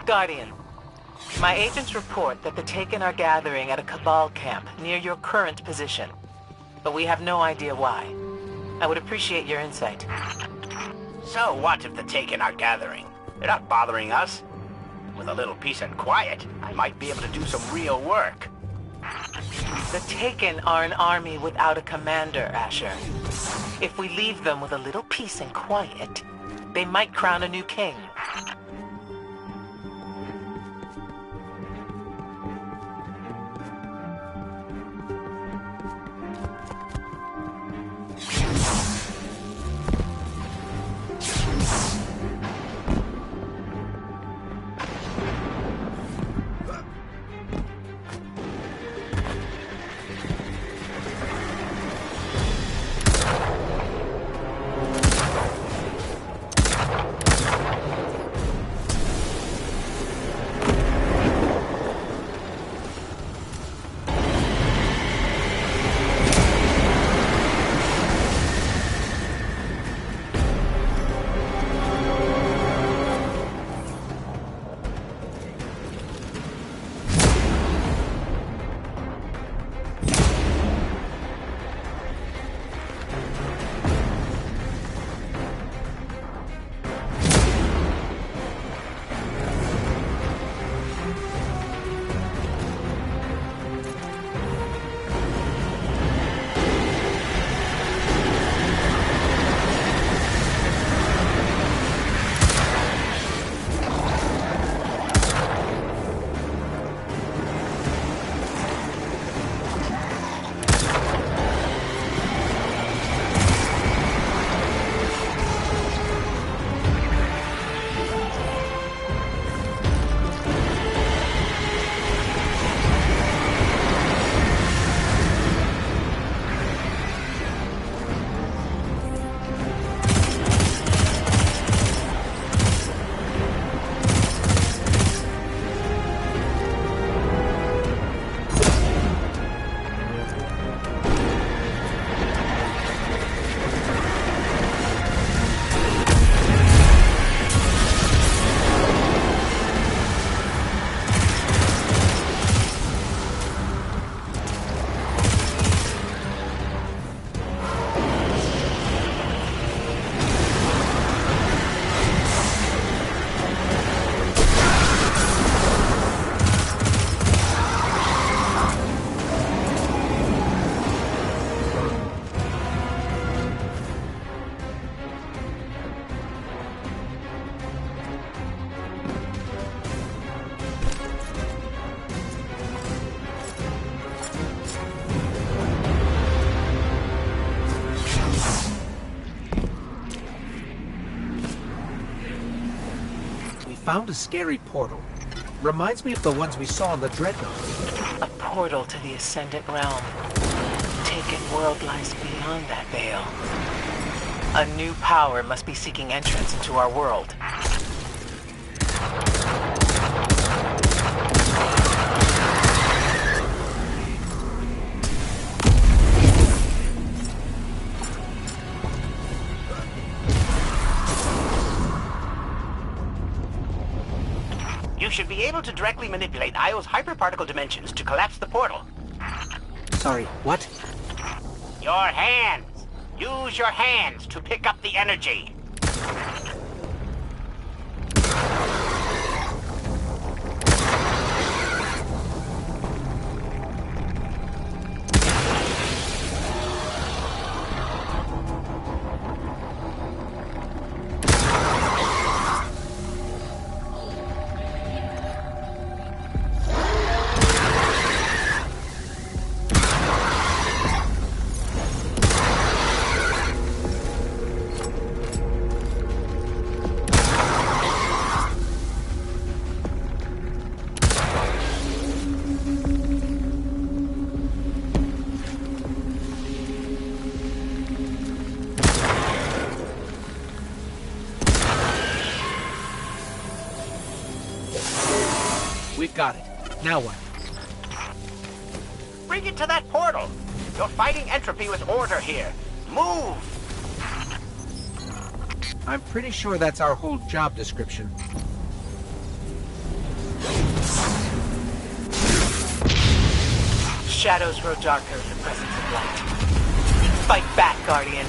Guardian, my agents report that the Taken are gathering at a Cabal camp near your current position, but we have no idea why. I would appreciate your insight. So what if the Taken are gathering? They're not bothering us. With a little peace and quiet, I might be able to do some real work. The Taken are an army without a commander, Asher. If we leave them with a little peace and quiet, they might crown a new king. Found a scary portal. Reminds me of the ones we saw in the Dreadnought. A portal to the Ascendant Realm. The Taken world lies beyond that veil. A new power must be seeking entrance into our world. You should be able to directly manipulate Io's hyperparticle dimensions to collapse the portal. Sorry, what? Your hands! Use your hands to pick up the energy. We've got it. Now what? Bring it to that portal. You're fighting entropy with order here. Move! I'm pretty sure that's our whole job description. shadows grow darker in the presence of light. Fight back, Guardian.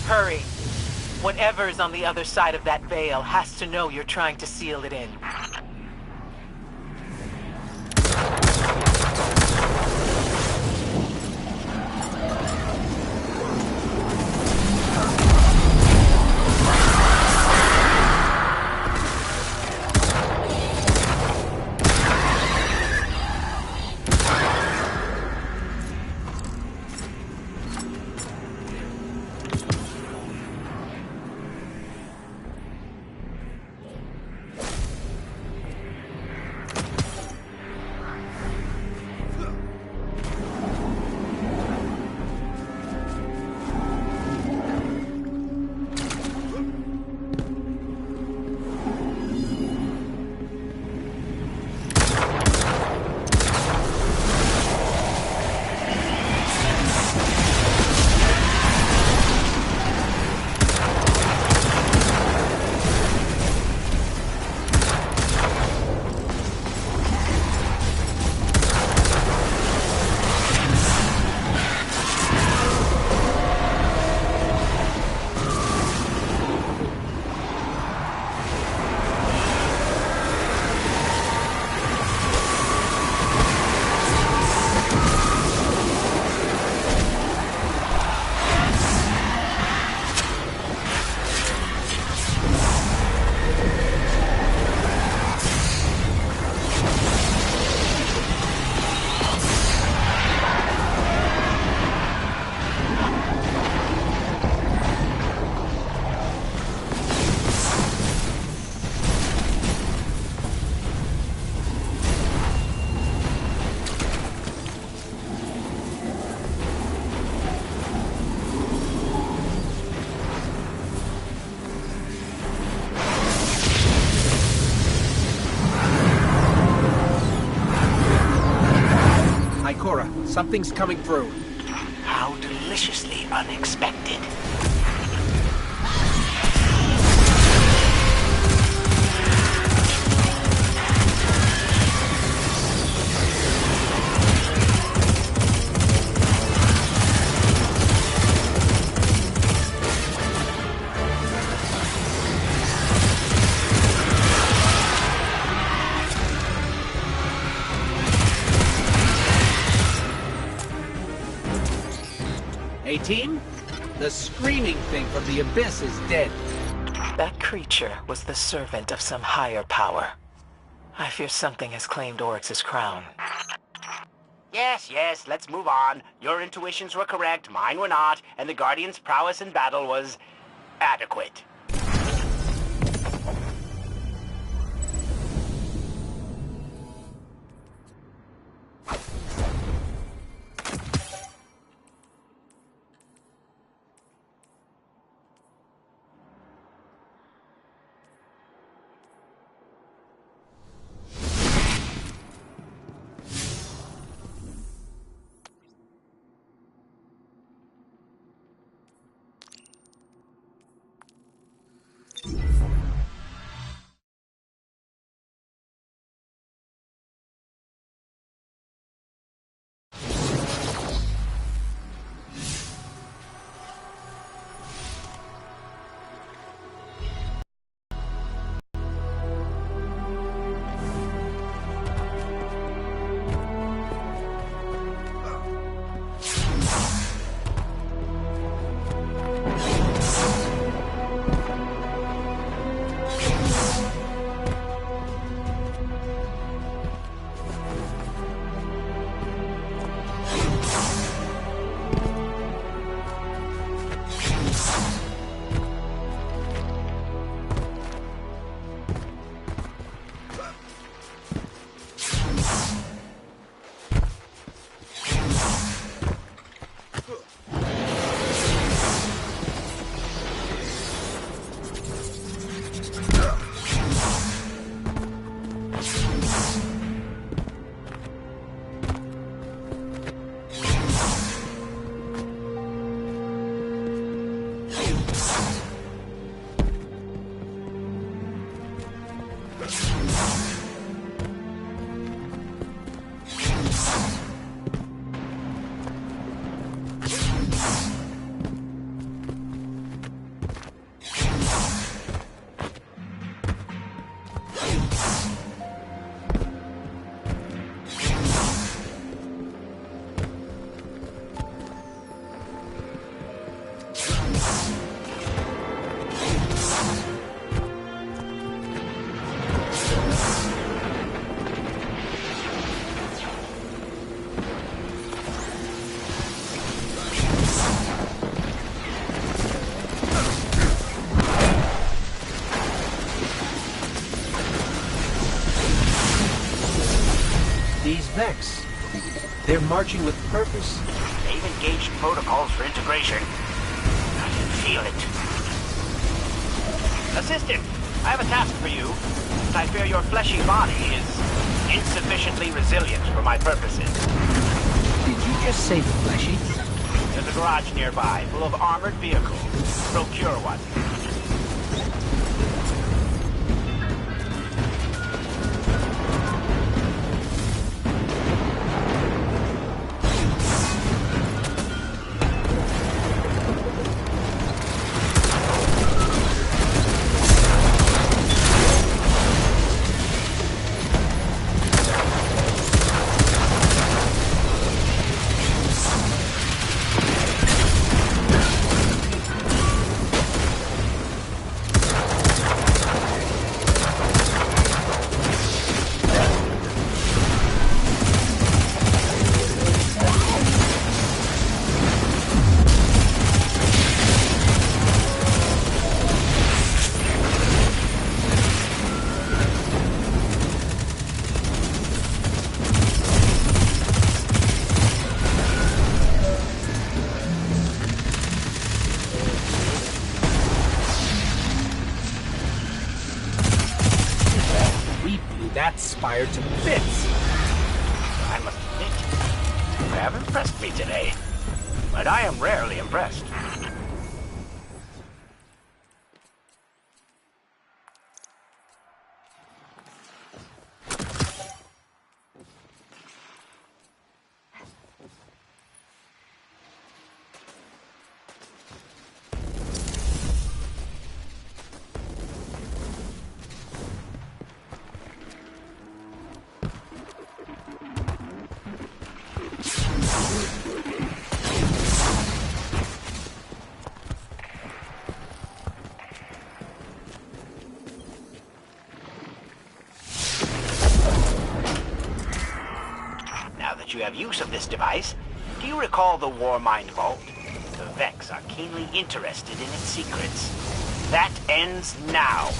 Hurry. Whatever is on the other side of that veil has to know you're trying to seal it in. Something's coming through. How deliciously unexpected. A-Team? The screaming thing from the Abyss is dead. That creature was the servant of some higher power. I fear something has claimed Oryx's crown. Yes, let's move on. Your intuitions were correct, mine were not, and the Guardian's prowess in battle was adequate. These Vex, they're marching with purpose. They've engaged protocols for integration. I can feel it. Assistant, I have a task for you. I fear your fleshy body is insufficiently resilient for my purposes. Did you just say fleshy? There's a garage nearby, full of armored vehicles. Procure one. That spire to bits. I must admit, you have impressed me today. But I am rarely impressed. You have use of this device. Do you recall the Warmind Vault? The Vex are keenly interested in its secrets. That ends now.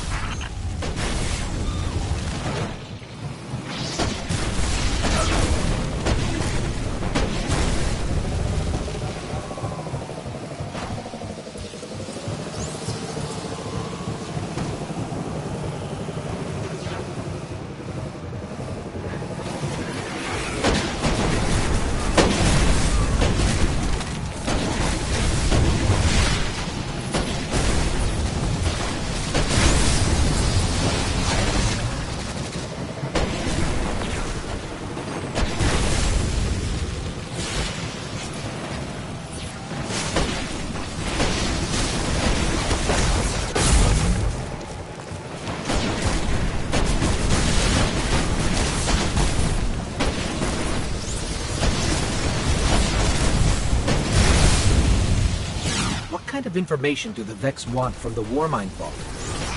What kind of information do the Vex want from the Warmind Vault?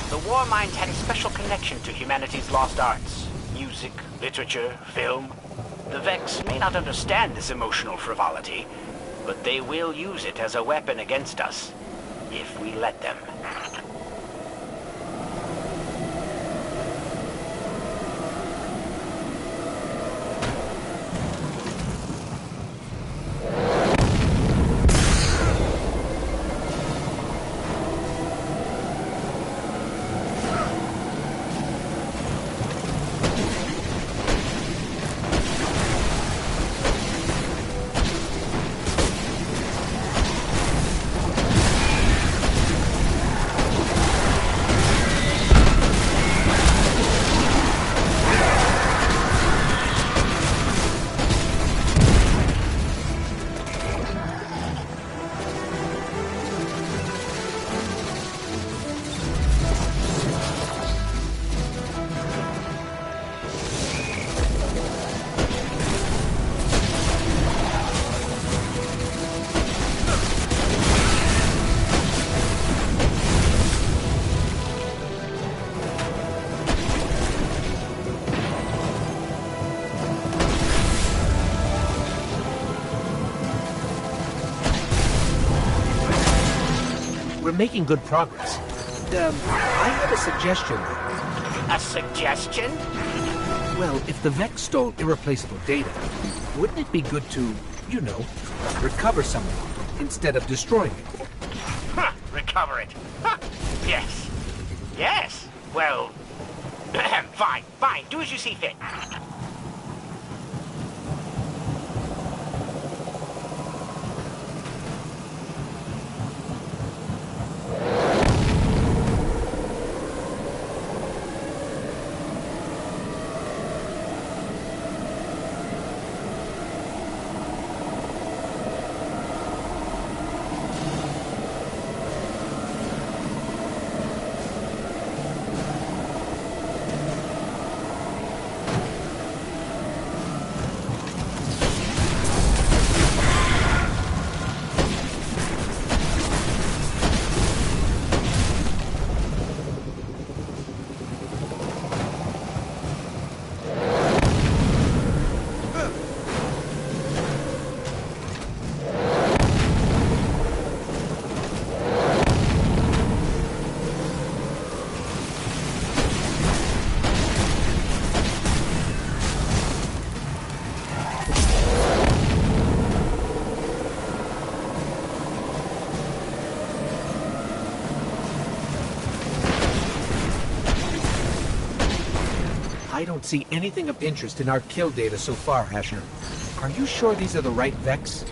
The Warmind had a special connection to humanity's lost arts. Music, literature, film. The Vex may not understand this emotional frivolity, but they will use it as a weapon against us, if we let them. We're making good progress. I have a suggestion. A suggestion? Well, if the Vex stole irreplaceable data, wouldn't it be good to, you know, recover some of it instead of destroying it? Huh, recover it. Huh. Yes. Yes. Well, fine, fine. Do as you see fit. I don't see anything of interest in our kill data so far, Asher. Are you sure these are the right Vex?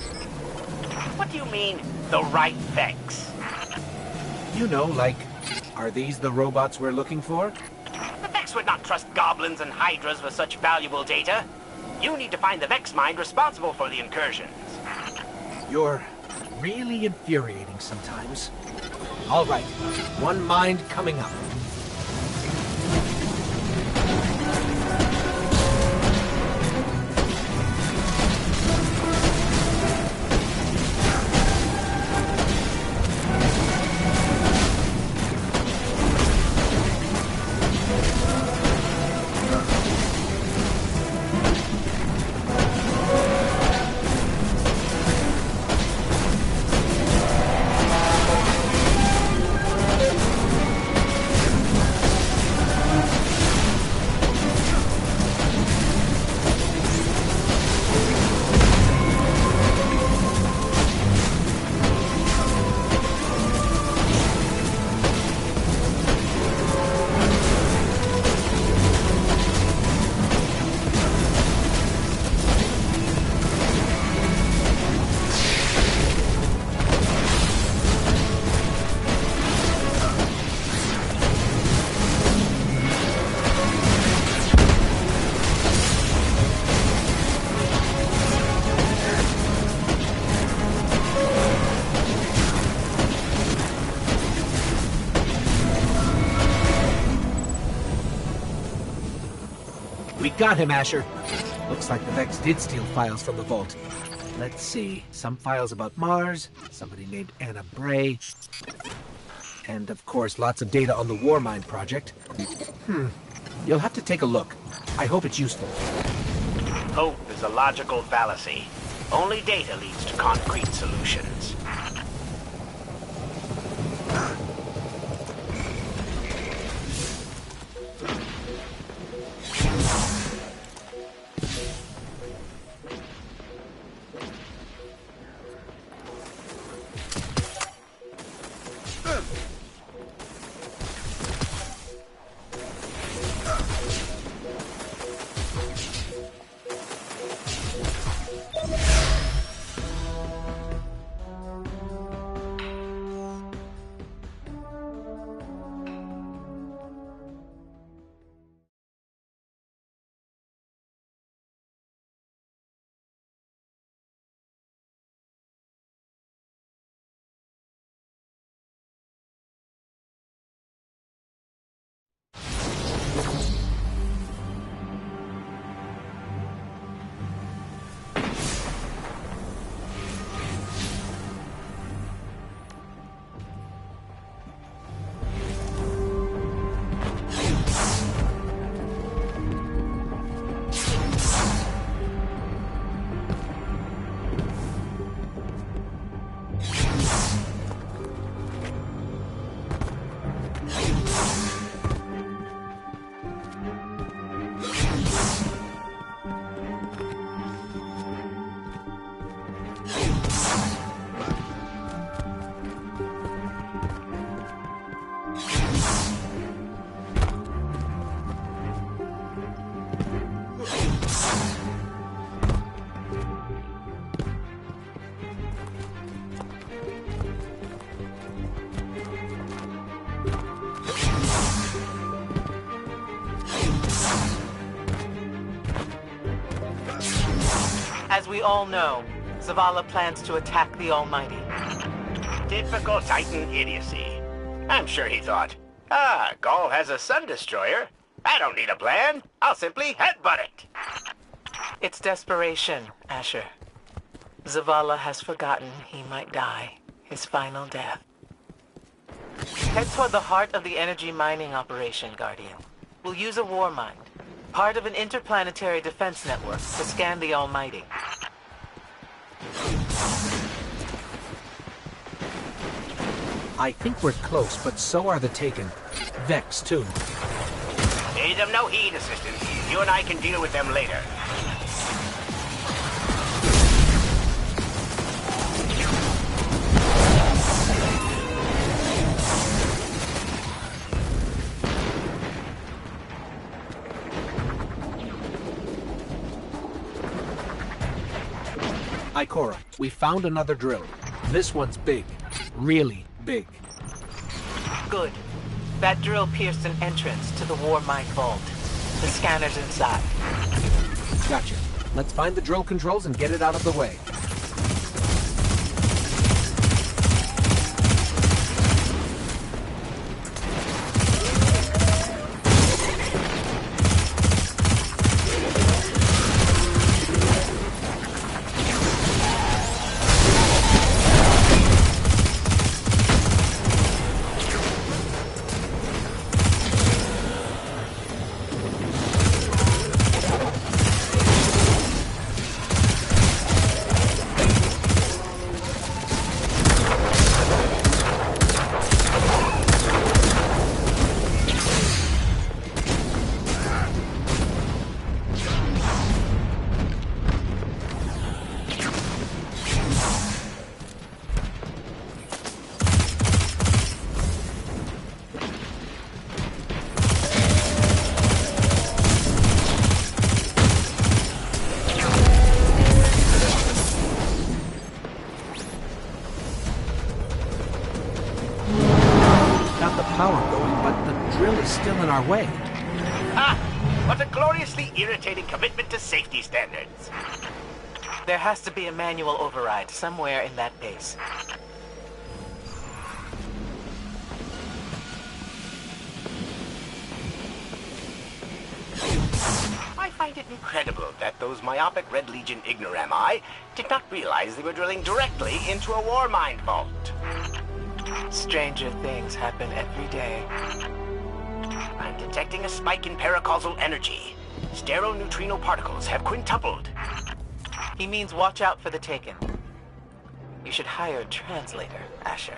What do you mean, the right Vex? You know, like, are these the robots we're looking for? The Vex would not trust goblins and hydras with such valuable data. You need to find the Vex mind responsible for the incursions. You're really infuriating sometimes. All right, one mind coming up. We got him, Asher. Looks like the Vex did steal files from the vault. Let's see. Some files about Mars, somebody named Anna Bray, and of course lots of data on the Warmind project. You'll have to take a look. I hope it's useful. Hope is a logical fallacy. Only data leads to concrete solutions. As we all know, Zavala plans to attack the Almighty. Typical Titan idiocy. I'm sure he thought, Ghaul has a Sun Destroyer. I don't need a plan. I'll simply headbutt it. It's desperation, Asher. Zavala has forgotten he might die, his final death. Head toward the heart of the energy mining operation, Guardian. We'll use a war mind, part of an interplanetary defense network, to scan the Almighty. I think we're close, but so are the Taken. Vex, too. Pay them no heed, Assistant. You and I can deal with them later. Ikora, we found another drill. This one's big. Really big. Good. That drill pierced an entrance to the war mine vault. The scanner's inside. Gotcha. Let's find the drill controls and get it out of the way. Still in our way. What a gloriously irritating commitment to safety standards. There has to be a manual override somewhere in that base. I find it incredible that those myopic Red Legion ignorami did not realize they were drilling directly into a war mine vault. Stranger things happen every day. I'm detecting a spike in paracausal energy. Sterile neutrino particles have quintupled. He means watch out for the Taken. You should hire a translator, Asher.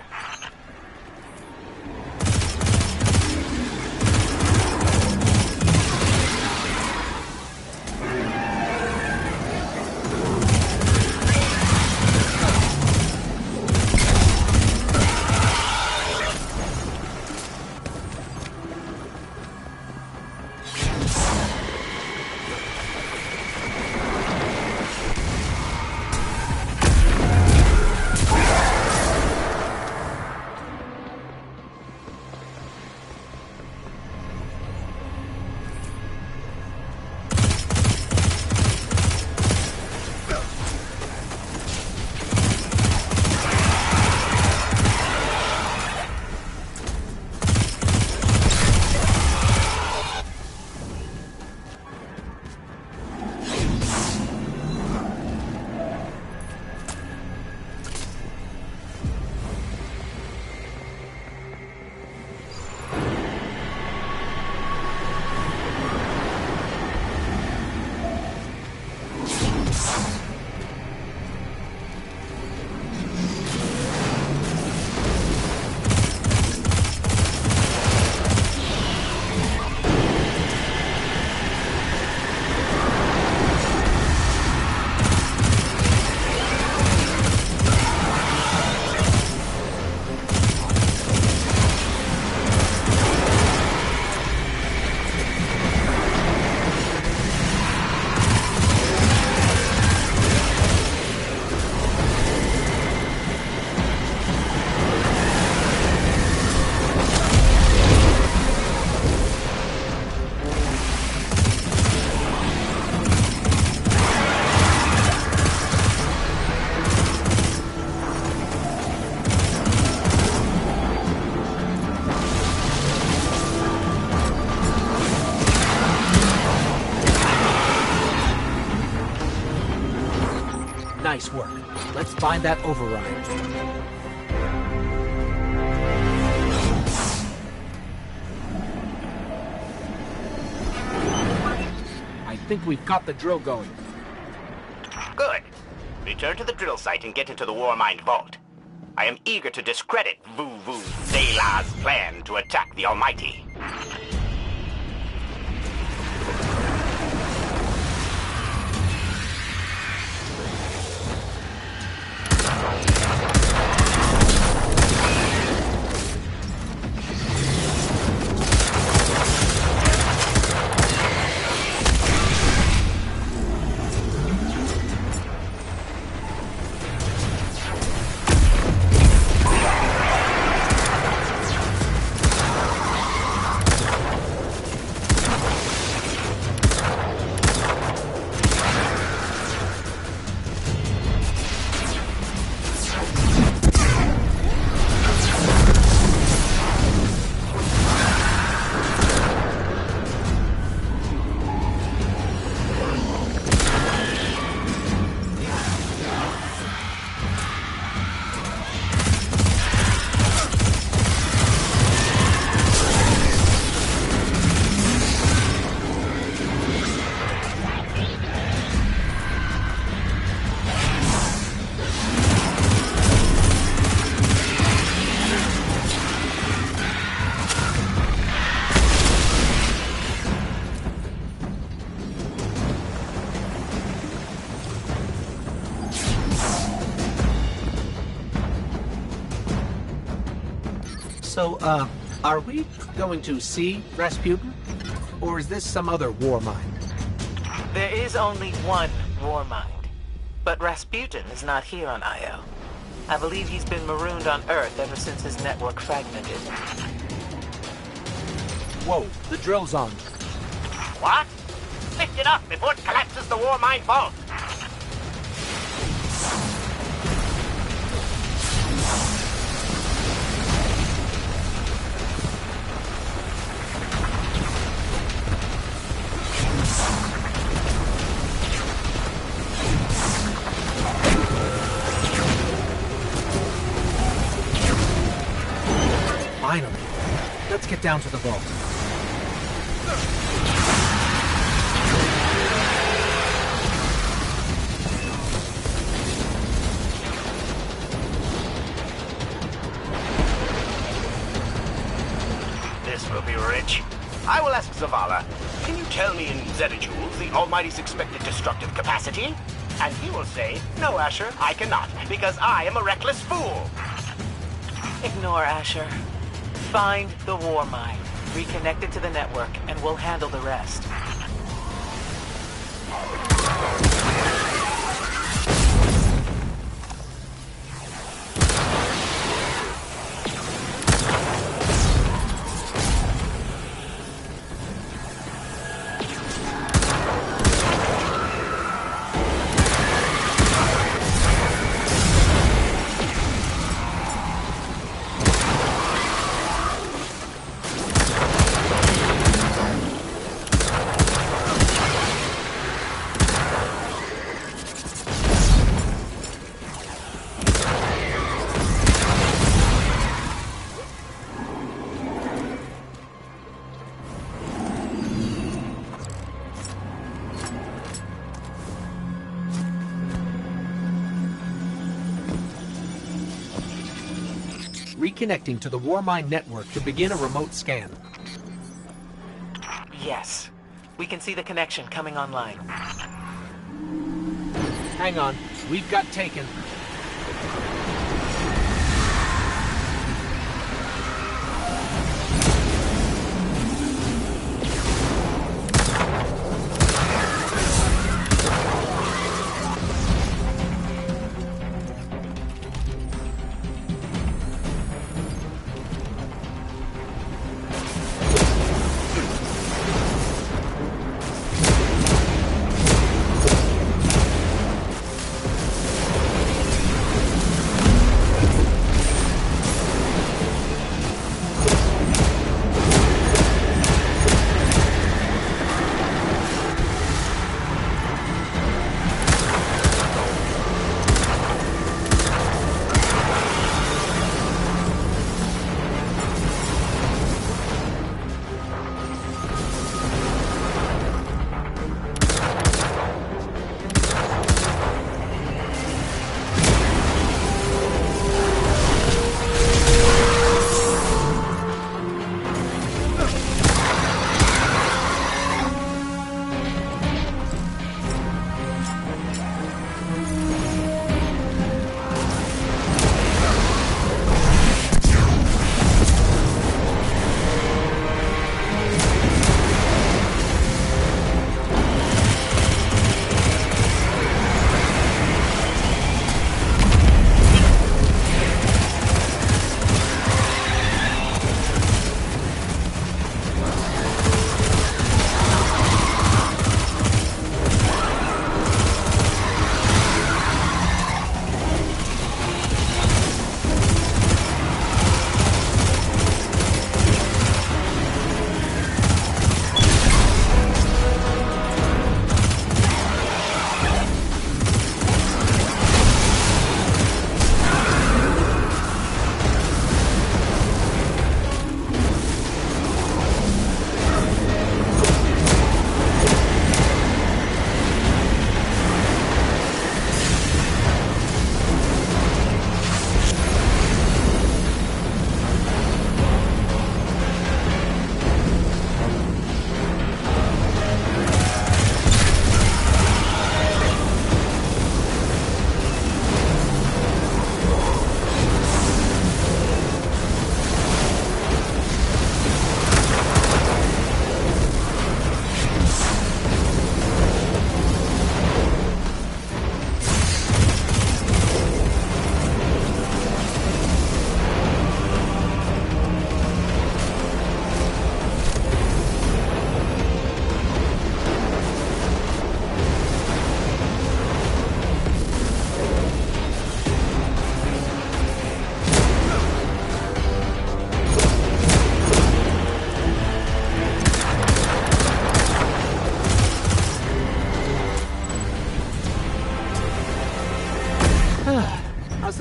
find that override. I think we've got the drill going. Good. Return to the drill site and get into the Warmind vault. I am eager to discredit Vu Zayla's plan to attack the Almighty. So, are we going to see Rasputin? Or is this some other Warmind? There is only one Warmind. But Rasputin is not here on Io. I believe he's been marooned on Earth ever since his network fragmented. Whoa, the drill's on. What? Lift it up before it collapses the Warmind vault! Finally. Let's get down to the vault. This will be rich. I will ask Zavala, can you tell me in zettajoules the Almighty's expected destructive capacity? And he will say, no, Asher, I cannot, because I am a reckless fool. Ignore Asher. Find the Warmind, reconnect it to the network, and we'll handle the rest. Reconnecting to the Warmind network to begin a remote scan. Yes. We can see the connection coming online. Hang on. We've got taken.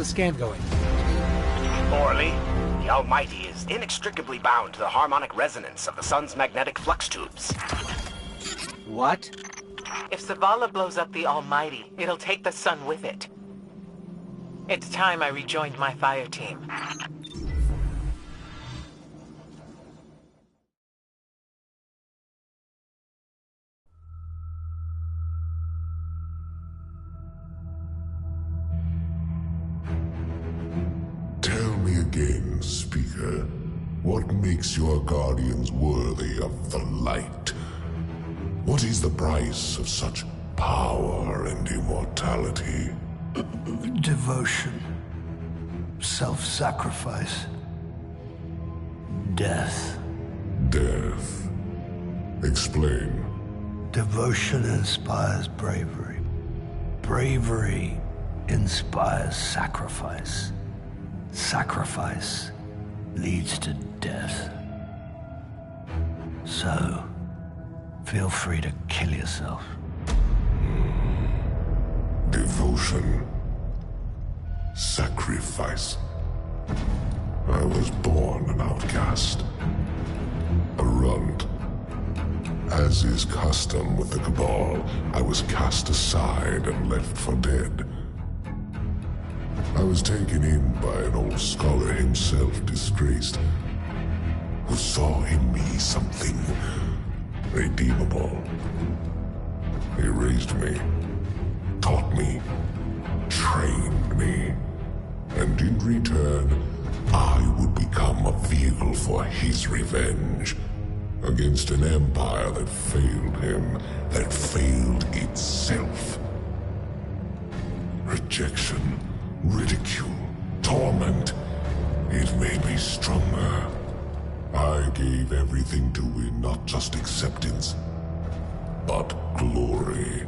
scan going? Poorly. The Almighty is inextricably bound to the harmonic resonance of the sun's magnetic flux tubes. What? If Zavala blows up the Almighty, it'll take the sun with it. It's time I rejoined my fire team. Tell me again, Speaker, what makes your guardians worthy of the light? What is the price of such power and immortality? Devotion. Self-sacrifice. Death. Death. Explain. Devotion inspires bravery. Bravery inspires sacrifice. Sacrifice leads to death. So, feel free to kill yourself. Devotion. Sacrifice. I was born an outcast. A runt. As is custom with the Cabal, I was cast aside and left for dead. I was taken in by an old scholar himself, disgraced, who saw in me something redeemable. He raised me, taught me, trained me, and in return, I would become a vehicle for his revenge against an empire that failed him, that failed itself. Rejection, ridicule, torment. It made me stronger. I gave everything to win not just acceptance, but glory.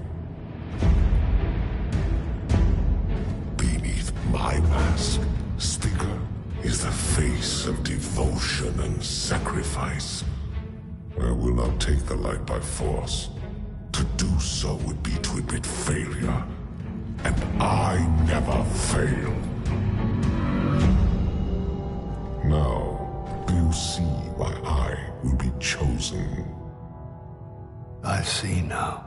Beneath my mask, Speaker, is the face of devotion and sacrifice. I will not take the light by force. To do so would be to admit failure. And I never fail. Now, do you see why I will be chosen? I see now.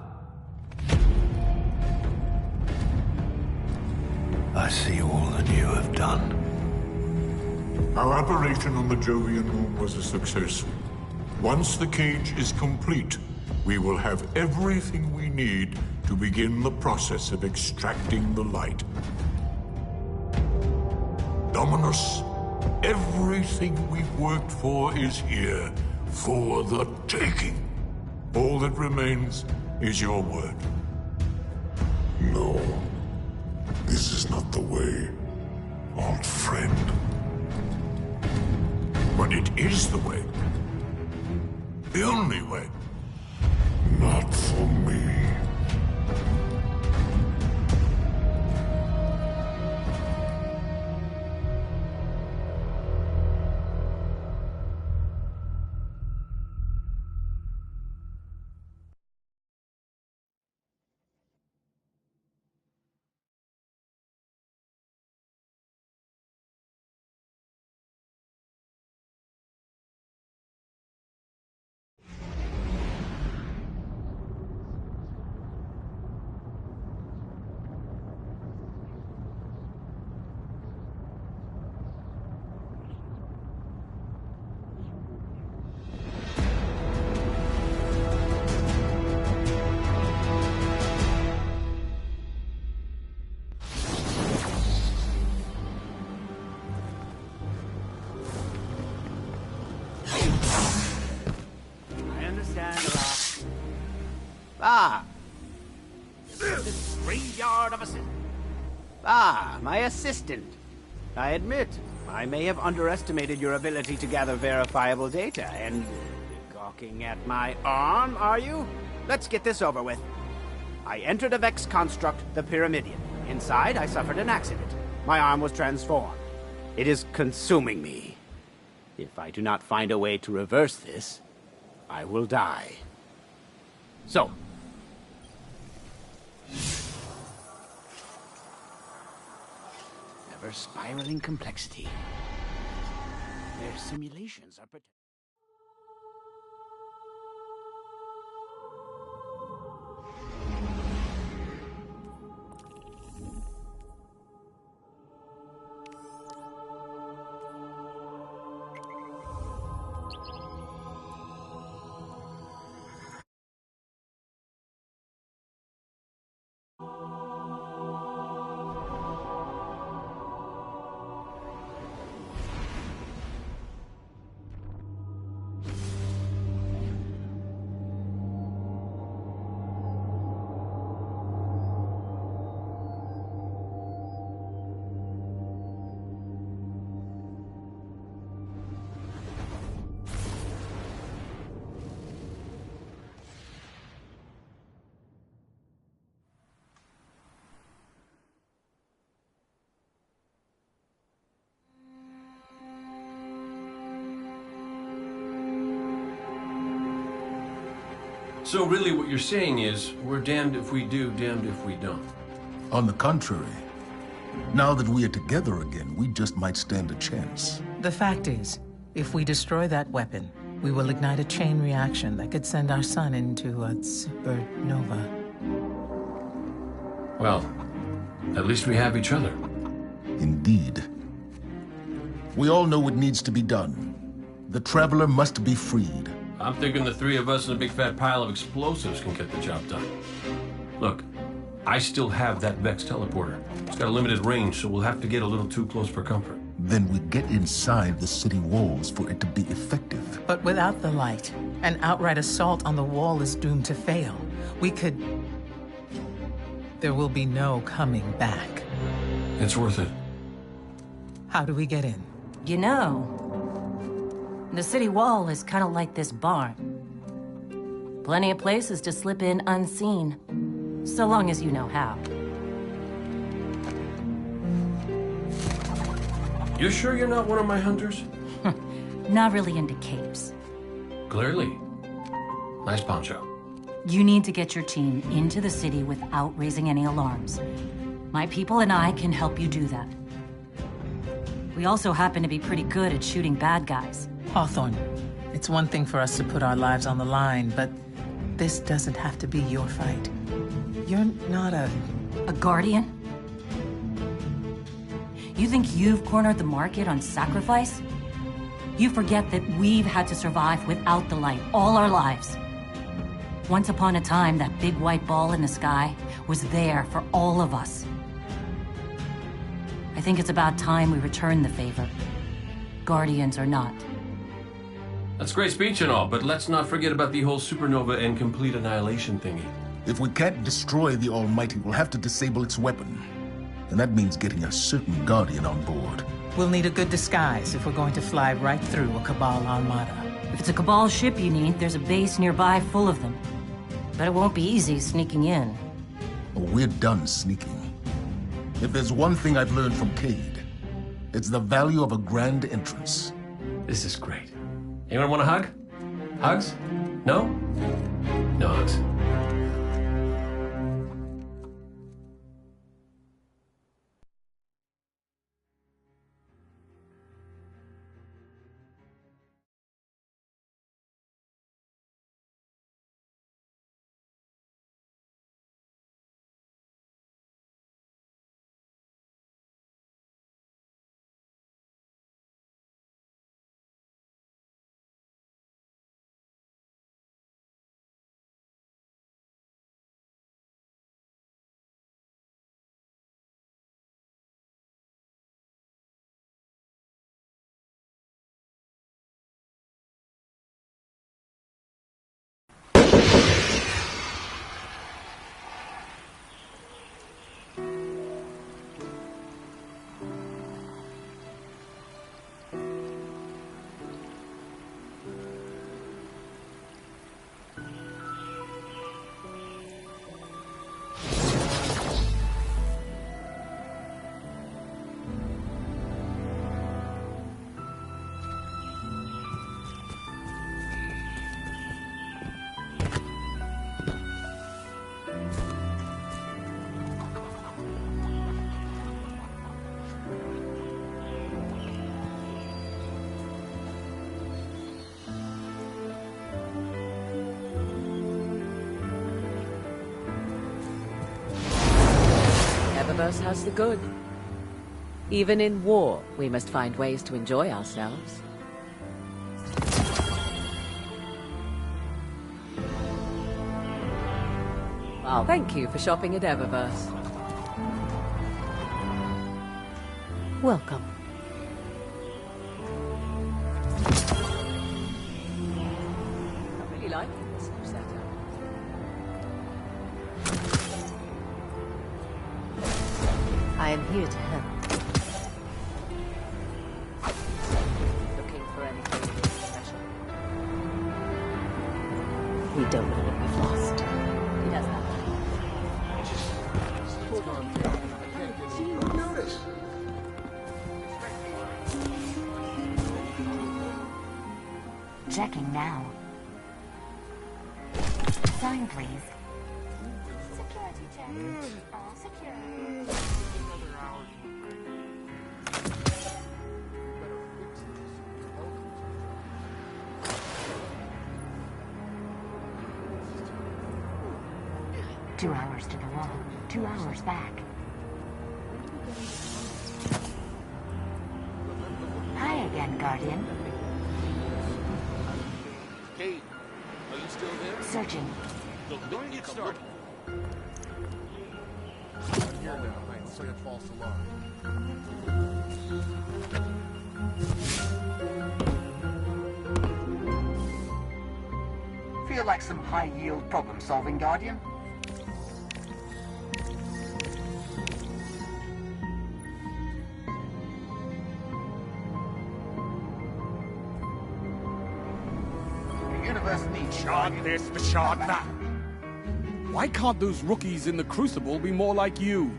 I see all that you have done. Our operation on the Jovian moon was a success. Once the cage is complete, we will have everything we need to begin the process of extracting the light. Dominus, everything we've worked for is here, for the taking. All that remains is your word. No. This is not the way, old friend. But it is the way. The only way. Not for me. Ah. This graveyard of assistants. Ah, my assistant. I admit, I may have underestimated your ability to gather verifiable data, and... gawking at my arm, are you? Let's get this over with. I entered a Vex construct, the Pyramidion. Inside, I suffered an accident. My arm was transformed. It is consuming me. If I do not find a way to reverse this, I will die. So. ever-spiraling complexity. Their simulations are protected. So really what you're saying is, we're damned if we do, damned if we don't. On the contrary, now that we are together again, we just might stand a chance. The fact is, if we destroy that weapon, we will ignite a chain reaction that could send our sun into a supernova. Well, at least we have each other. Indeed. We all know what needs to be done. The Traveler must be freed. I'm thinking the three of us and a big fat pile of explosives can get the job done. Look, I still have that Vex teleporter. It's got a limited range, so we'll have to get a little too close for comfort. Then we get inside the city walls for it to be effective. But without the light, an outright assault on the wall is doomed to fail. We could... There will be no coming back. It's worth it. How do we get in? You know, the city wall is kind of like this barn. Plenty of places to slip in unseen, so long as you know how. You sure you're not one of my hunters? Not really into capes. Clearly. Nice poncho. You need to get your team into the city without raising any alarms. My people and I can help you do that. We also happen to be pretty good at shooting bad guys. Hawthorne, it's one thing for us to put our lives on the line, but this doesn't have to be your fight. You're not a guardian? You think you've cornered the market on sacrifice? You forget that we've had to survive without the light all our lives. Once upon a time, that big white ball in the sky was there for all of us. I think it's about time we return the favor. Guardians or not. That's great speech and all, but let's not forget about the whole supernova and complete annihilation thingy. If we can't destroy the Almighty, we'll have to disable its weapon. And that means getting a certain Guardian on board. We'll need a good disguise if we're going to fly right through a Cabal armada. If it's a Cabal ship you need, there's a base nearby full of them. But it won't be easy sneaking in. Oh, we're done sneaking. If there's one thing I've learned from Cayde, it's the value of a grand entrance. This is great. Anyone want a hug? Hugs? No? No hugs. universe has the good. Even in war, we must find ways to enjoy ourselves. Well, thank you for shopping at Eververse. Welcome. I really like this new setup. I am here to help. Looking for anything special? We don't know what we've lost. He does that. Hold on. Who noticed? Checking now. Sign, please. Security check. All secure. 2 hours to the wall. 2 hours back. Hi again, Guardian. Kate, are you still there? Searching. Don't get started. Here now, say a false alarm. Feel like some high-yield problem-solving, Guardian? The universe needs Shot this, shot that. Why can't those rookies in the Crucible be more like you?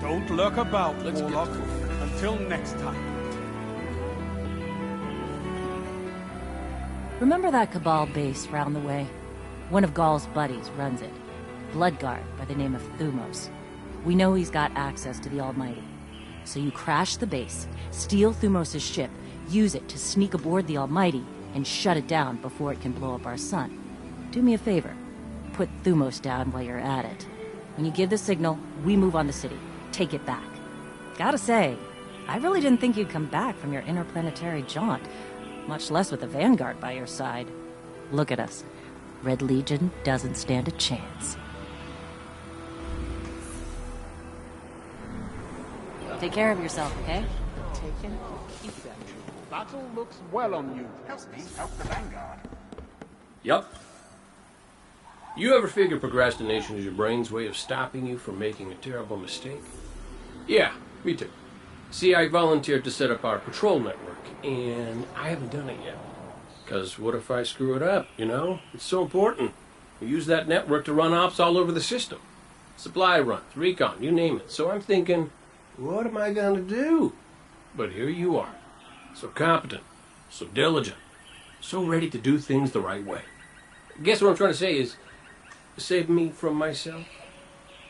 Don't lurk about, Warlock. Until next time. Remember that Cabal base round the way? One of Gaul's buddies runs it. Bloodguard by the name of Thumos. We know he's got access to the Almighty. So you crash the base, steal Thumos' ship, use it to sneak aboard the Almighty, and shut it down before it can blow up our sun. Do me a favor. Put Thumos down while you're at it. When you give the signal, we move on the city. Take it back. Gotta say, I really didn't think you'd come back from your interplanetary jaunt. Much less with the Vanguard by your side. Look at us. Red Legion doesn't stand a chance. Take care of yourself, okay? Taken. Battle looks well on you. Help the Vanguard. Yup. You ever figure procrastination is your brain's way of stopping you from making a terrible mistake? Yeah, me too. See, I volunteered to set up our patrol network, and I haven't done it yet. Because what if I screw it up, you know? It's so important. We use that network to run ops all over the system. Supply runs, recon, you name it. So I'm thinking, what am I going to do? But here you are. So competent, so diligent, so ready to do things the right way. Guess what I'm trying to say is, save me from myself.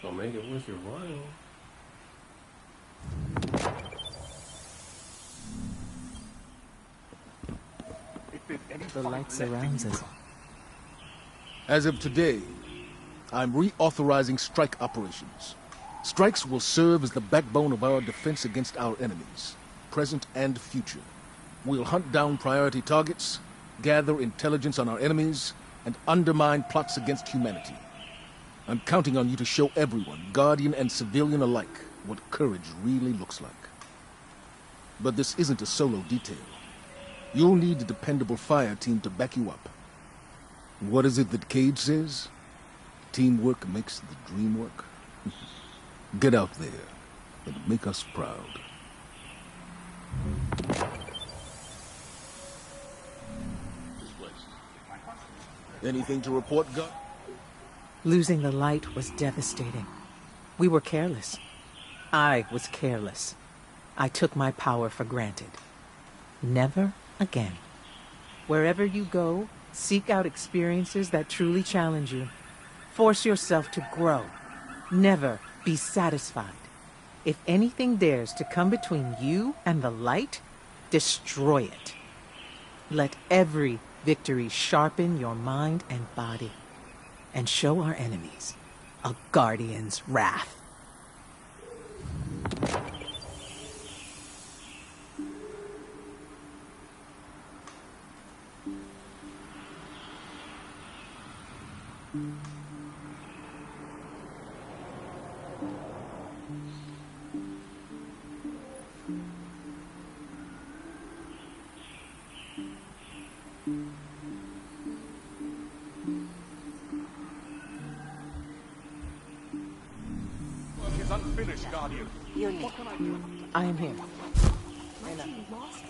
I'll make it worth your while. The light surrounds us. As of today, I'm reauthorizing strike operations. Strikes will serve as the backbone of our defense against our enemies, present and future. We'll hunt down priority targets, gather intelligence on our enemies, and undermine plots against humanity. I'm counting on you to show everyone, Guardian and civilian alike, what courage really looks like. But this isn't a solo detail. You'll need a dependable fire team to back you up. What is it that Cage says? Teamwork makes the dream work. Get out there and make us proud. Anything to report, Gus? Losing the light was devastating. We were careless. I was careless. I took my power for granted. Never again. Wherever you go, seek out experiences that truly challenge you. Force yourself to grow. Never be satisfied. If anything dares to come between you and the light, destroy it. Let every victory sharpen your mind and body, and show our enemies a Guardian's wrath. Work is unfinished, Guardian. What can I do? I am here. Lost